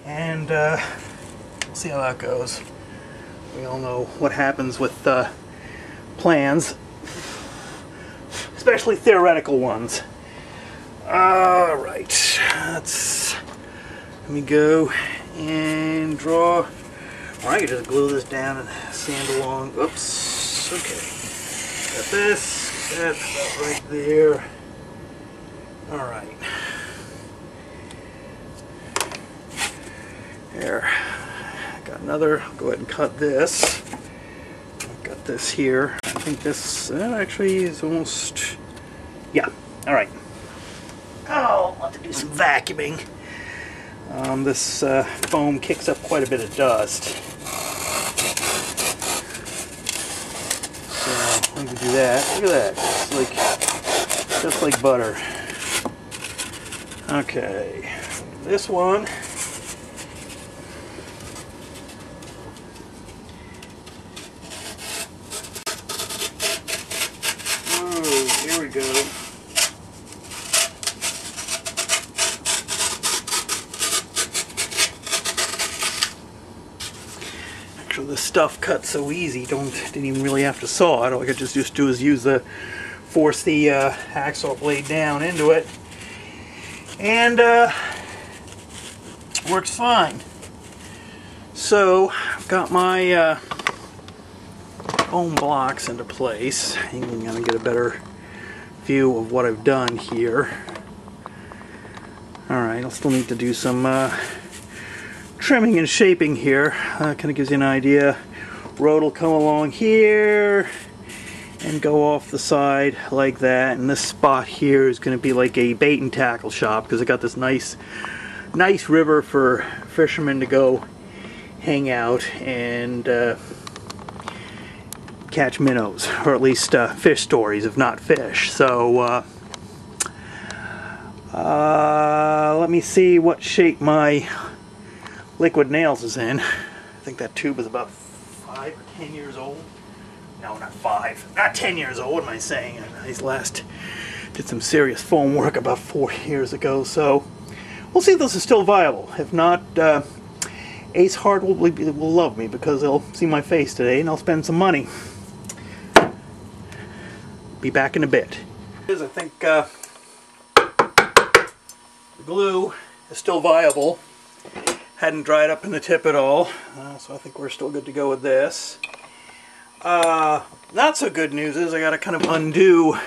and we'll see how that goes. We all know what happens with plans, especially theoretical ones. Alright, let me go and draw. Or I could just glue this down and sand along. Oops, okay. Got this, that's about right there. Alright. There. Got another. I'll go ahead and cut this. I've got this here. I think this actually is almost. Yeah. Alright. Oh, I'll have to do some vacuuming. This foam kicks up quite a bit of dust. So I'm going to do that. Look at that. It's just like butter. Okay. This one. Here we go. Actually, the stuff cuts so easy. Didn't even really have to saw it. All I could just do is force the hacksaw blade down into it, and works fine. So I've got my foam blocks into place. I'm going to get a better view of what I've done here. Alright, I'll still need to do some trimming and shaping here. Kind of gives you an idea. Road will come along here and go off the side like that, and this spot here is going to be like a bait and tackle shop because I got this nice river for fishermen to go hang out and catch minnows, or at least fish stories, if not fish. So let me see what shape my liquid nails is in. I think that tube is about 5 or 10 years old. No, not 5. Not 10 years old, what am I saying? I last did some serious foam work about 4 years ago, so we'll see if this is still viable. If not, Ace Hard will love me because they'll see my face today and I'll spend some money. Be back in a bit. I think the glue is still viable. Hadn't dried up in the tip at all, so I think we're still good to go with this. Not so good news is I got to kind of undo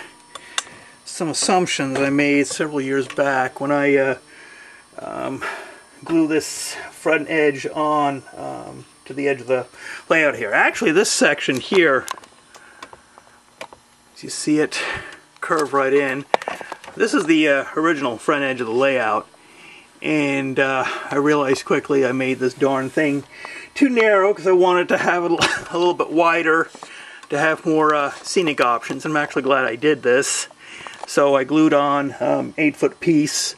some assumptions I made several years back when I glue this front edge on to the edge of the layout here. Actually, this section here, as you see it curve right in, this is the original front edge of the layout, and I realized quickly I made this darn thing too narrow because I wanted to have it a little bit wider to have more scenic options. I'm actually glad I did this. So I glued on 8-foot piece,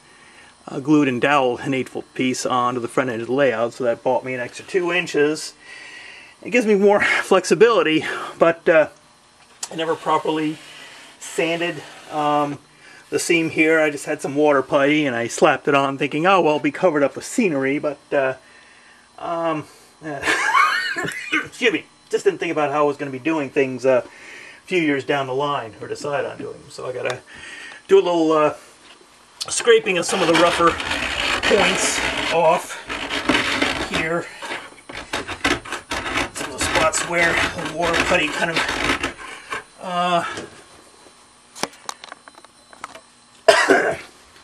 glued and doweled an 8-foot piece onto the front edge of the layout, so that bought me an extra 2 inches. It gives me more flexibility, but I never properly sanded the seam here. I just had some water putty and I slapped it on thinking, oh well, it'll be covered up with scenery, but excuse me, just didn't think about how I was going to be doing things a few years down the line, or decide on doing them. So I gotta do a little scraping of some of the rougher points off here. Some of the spots where the water putty kind of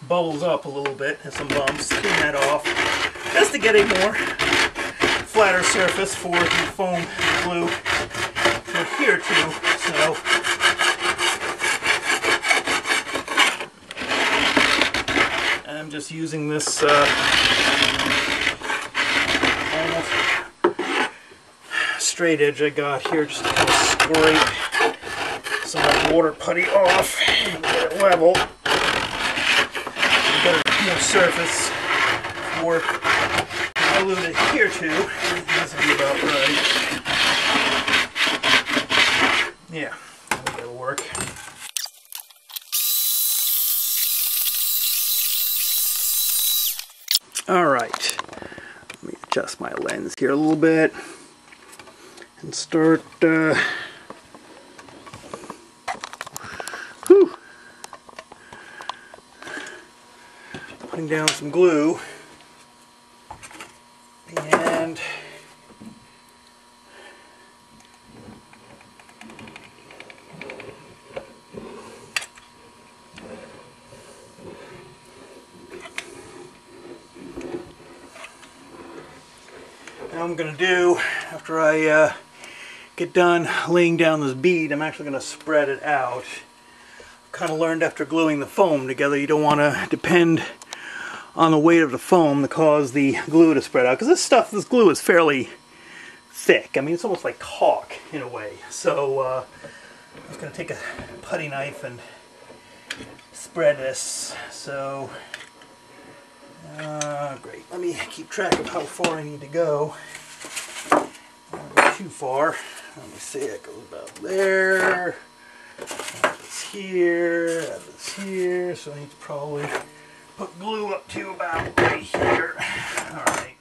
bubbles up a little bit, has some bumps. Clean that off just to get a more flatter surface for the foam glue to adhere to. So I'm just using this almost straight edge I got here just to kind of scrape some of that water putty off and get it level. Get a more surface for glue to adhere to. This will be about right. Yeah, I think that'll work. Alright, adjust my lens here a little bit and start putting down some glue. And now I'm going to do, after I get done laying down this bead, I'm actually going to spread it out. I've kind of learned after gluing the foam together, you don't want to depend on the weight of the foam to cause the glue to spread out, because this glue is fairly thick. I mean, it's almost like caulk in a way. So I'm just going to take a putty knife and spread this. So great. Let me keep track of how far I need to go. Don't go too far. Let me see. It goes about there. Add this here. Add this here. So I need to probably put glue up to about right here. Alright.